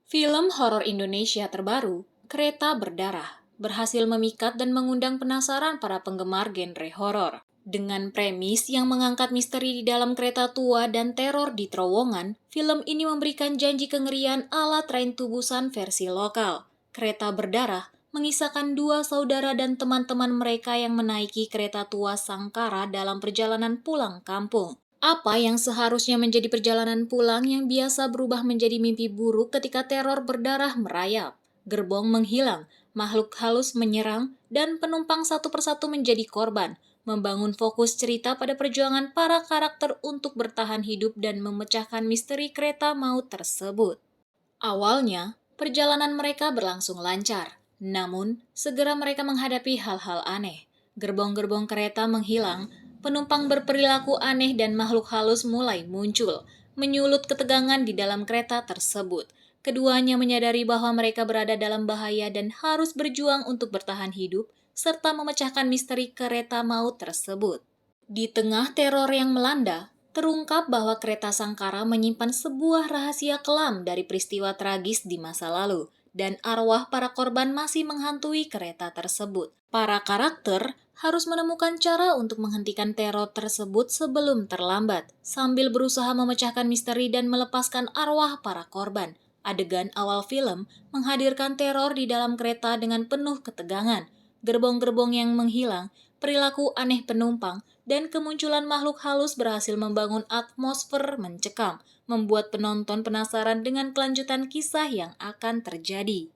Film horor Indonesia terbaru, Kereta Berdarah, berhasil memikat dan mengundang penasaran para penggemar genre horor. Dengan premis yang mengangkat misteri di dalam kereta tua dan teror di terowongan, film ini memberikan janji kengerian ala Train to Busan versi lokal. Kereta Berdarah mengisahkan dua saudara dan teman-teman mereka yang menaiki kereta tua Sangkara dalam perjalanan pulang kampung. Apa yang seharusnya menjadi perjalanan pulang yang biasa berubah menjadi mimpi buruk ketika teror berdarah merayap. Gerbong menghilang, makhluk halus menyerang, dan penumpang satu persatu menjadi korban, membangun fokus cerita pada perjuangan para karakter untuk bertahan hidup dan memecahkan misteri kereta maut tersebut. Awalnya, perjalanan mereka berlangsung lancar. Namun, segera mereka menghadapi hal-hal aneh. Gerbong-gerbong kereta menghilang, penumpang berperilaku aneh dan makhluk halus mulai muncul, menyulut ketegangan di dalam kereta tersebut. Keduanya menyadari bahwa mereka berada dalam bahaya dan harus berjuang untuk bertahan hidup, serta memecahkan misteri kereta maut tersebut. Di tengah teror yang melanda, terungkap bahwa kereta Sangkara menyimpan sebuah rahasia kelam dari peristiwa tragis di masa lalu, dan arwah para korban masih menghantui kereta tersebut. Para karakter harus menemukan cara untuk menghentikan teror tersebut sebelum terlambat, sambil berusaha memecahkan misteri dan melepaskan arwah para korban. Adegan awal film menghadirkan teror di dalam kereta dengan penuh ketegangan, gerbong-gerbong yang menghilang, perilaku aneh penumpang, dan kemunculan makhluk halus berhasil membangun atmosfer mencekam, membuat penonton penasaran dengan kelanjutan kisah yang akan terjadi.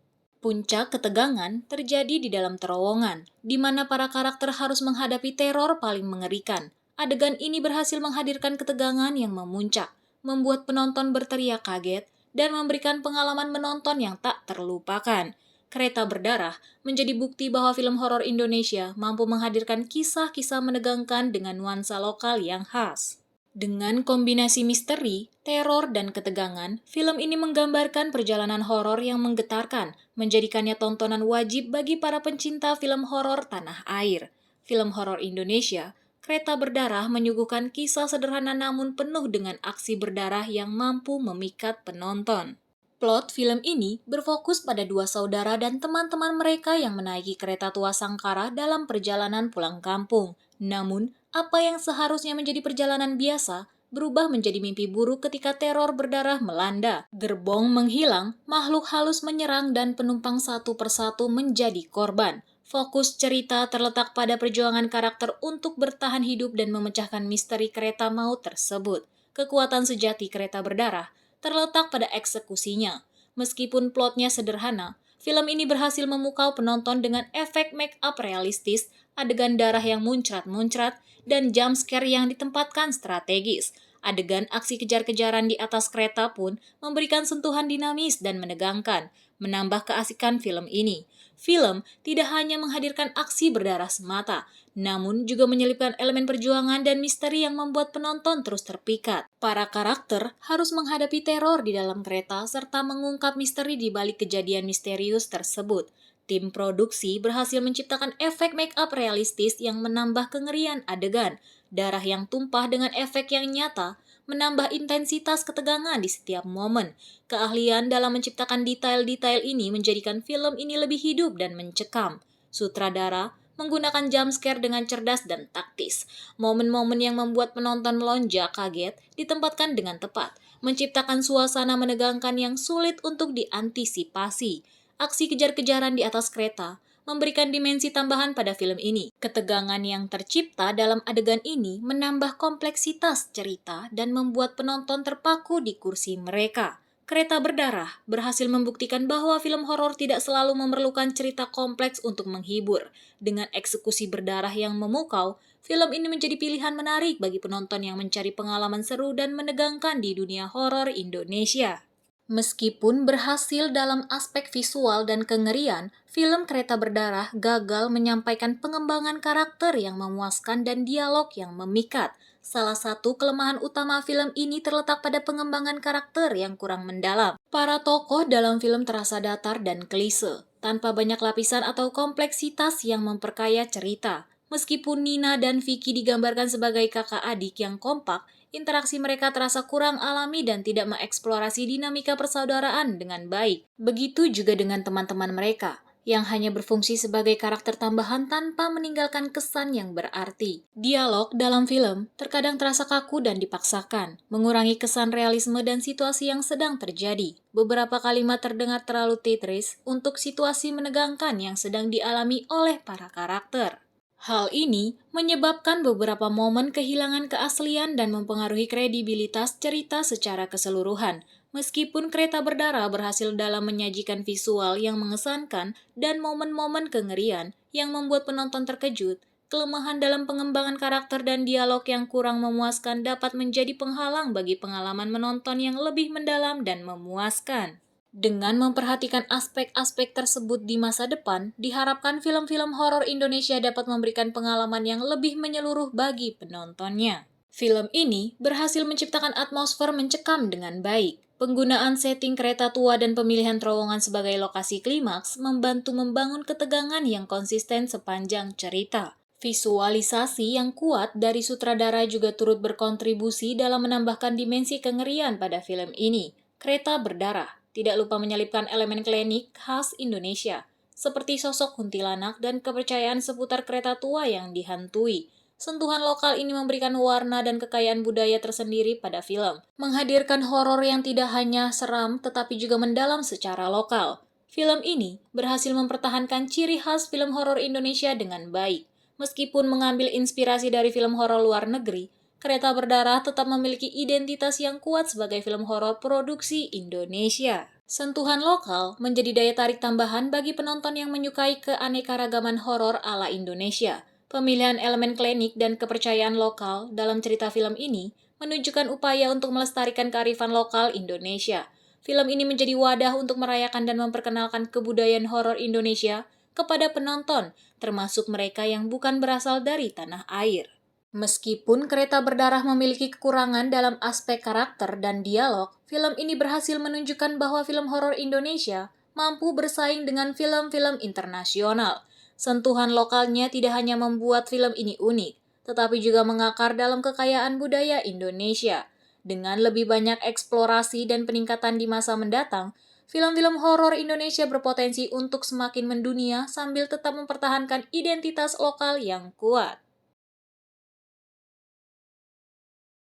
Puncak ketegangan terjadi di dalam terowongan, di mana para karakter harus menghadapi teror paling mengerikan. Adegan ini berhasil menghadirkan ketegangan yang memuncak, membuat penonton berteriak kaget, dan memberikan pengalaman menonton yang tak terlupakan. Kereta Berdarah menjadi bukti bahwa film horor Indonesia mampu menghadirkan kisah-kisah menegangkan dengan nuansa lokal yang khas. Dengan kombinasi misteri, teror, dan ketegangan, film ini menggambarkan perjalanan horor yang menggetarkan, menjadikannya tontonan wajib bagi para pencinta film horor tanah air. Film horor Indonesia, Kereta Berdarah menyuguhkan kisah sederhana namun penuh dengan aksi berdarah yang mampu memikat penonton. Plot film ini berfokus pada dua saudara dan teman-teman mereka yang menaiki kereta tua Sangkara dalam perjalanan pulang kampung. Namun, apa yang seharusnya menjadi perjalanan biasa berubah menjadi mimpi buruk ketika teror berdarah melanda. Gerbong menghilang, makhluk halus menyerang, dan penumpang satu persatu menjadi korban. Fokus cerita terletak pada perjuangan karakter untuk bertahan hidup dan memecahkan misteri kereta maut tersebut. Kekuatan sejati kereta berdarah terletak pada eksekusinya. Meskipun plotnya sederhana, film ini berhasil memukau penonton dengan efek make-up realistis, adegan darah yang muncrat-muncrat, dan jump scare yang ditempatkan strategis. Adegan aksi kejar-kejaran di atas kereta pun memberikan sentuhan dinamis dan menegangkan, menambah keasikan film ini. Film tidak hanya menghadirkan aksi berdarah semata, namun juga menyelipkan elemen perjuangan dan misteri yang membuat penonton terus terpikat. Para karakter harus menghadapi teror di dalam kereta serta mengungkap misteri di balik kejadian misterius tersebut. Tim produksi berhasil menciptakan efek make-up realistis yang menambah kengerian adegan, darah yang tumpah dengan efek yang nyata, menambah intensitas ketegangan di setiap momen. Keahlian dalam menciptakan detail-detail ini menjadikan film ini lebih hidup dan mencekam. Sutradara menggunakan jump scare dengan cerdas dan taktis. Momen-momen yang membuat penonton lonjak kaget ditempatkan dengan tepat, menciptakan suasana menegangkan yang sulit untuk diantisipasi. Aksi kejar-kejaran di atas kereta memberikan dimensi tambahan pada film ini. Ketegangan yang tercipta dalam adegan ini menambah kompleksitas cerita dan membuat penonton terpaku di kursi mereka. Kereta Berdarah berhasil membuktikan bahwa film horor tidak selalu memerlukan cerita kompleks untuk menghibur. Dengan eksekusi berdarah yang memukau, film ini menjadi pilihan menarik bagi penonton yang mencari pengalaman seru dan menegangkan di dunia horor Indonesia. Meskipun berhasil dalam aspek visual dan kengerian, film Kereta Berdarah gagal menyampaikan pengembangan karakter yang memuaskan dan dialog yang memikat. Salah satu kelemahan utama film ini terletak pada pengembangan karakter yang kurang mendalam. Para tokoh dalam film terasa datar dan klise, tanpa banyak lapisan atau kompleksitas yang memperkaya cerita. Meskipun Nina dan Vicky digambarkan sebagai kakak adik yang kompak, interaksi mereka terasa kurang alami dan tidak mengeksplorasi dinamika persaudaraan dengan baik. Begitu juga dengan teman-teman mereka, yang hanya berfungsi sebagai karakter tambahan tanpa meninggalkan kesan yang berarti. Dialog dalam film terkadang terasa kaku dan dipaksakan, mengurangi kesan realisme dan situasi yang sedang terjadi. Beberapa kalimat terdengar terlalu teatris untuk situasi menegangkan yang sedang dialami oleh para karakter. Hal ini menyebabkan beberapa momen kehilangan keaslian dan mempengaruhi kredibilitas cerita secara keseluruhan. Meskipun Kereta Berdarah berhasil dalam menyajikan visual yang mengesankan dan momen-momen kengerian yang membuat penonton terkejut, kelemahan dalam pengembangan karakter dan dialog yang kurang memuaskan dapat menjadi penghalang bagi pengalaman menonton yang lebih mendalam dan memuaskan. Dengan memperhatikan aspek-aspek tersebut di masa depan, diharapkan film-film horor Indonesia dapat memberikan pengalaman yang lebih menyeluruh bagi penontonnya. Film ini berhasil menciptakan atmosfer mencekam dengan baik. Penggunaan setting kereta tua dan pemilihan terowongan sebagai lokasi klimaks membantu membangun ketegangan yang konsisten sepanjang cerita. Visualisasi yang kuat dari sutradara juga turut berkontribusi dalam menambahkan dimensi kengerian pada film ini. Kereta Berdarah tidak lupa menyelipkan elemen klinik khas Indonesia, seperti sosok kuntilanak dan kepercayaan seputar kereta tua yang dihantui. Sentuhan lokal ini memberikan warna dan kekayaan budaya tersendiri pada film, menghadirkan horor yang tidak hanya seram tetapi juga mendalam secara lokal. Film ini berhasil mempertahankan ciri khas film horor Indonesia dengan baik. Meskipun mengambil inspirasi dari film horor luar negeri, Kereta Berdarah tetap memiliki identitas yang kuat sebagai film horor produksi Indonesia. Sentuhan lokal menjadi daya tarik tambahan bagi penonton yang menyukai keanekaragaman horor ala Indonesia. Pemilihan elemen klinik dan kepercayaan lokal dalam cerita film ini menunjukkan upaya untuk melestarikan kearifan lokal Indonesia. Film ini menjadi wadah untuk merayakan dan memperkenalkan kebudayaan horor Indonesia kepada penonton, termasuk mereka yang bukan berasal dari tanah air. Meskipun Kereta Berdarah memiliki kekurangan dalam aspek karakter dan dialog, film ini berhasil menunjukkan bahwa film horor Indonesia mampu bersaing dengan film-film internasional. Sentuhan lokalnya tidak hanya membuat film ini unik, tetapi juga mengakar dalam kekayaan budaya Indonesia. Dengan lebih banyak eksplorasi dan peningkatan di masa mendatang, film-film horor Indonesia berpotensi untuk semakin mendunia sambil tetap mempertahankan identitas lokal yang kuat.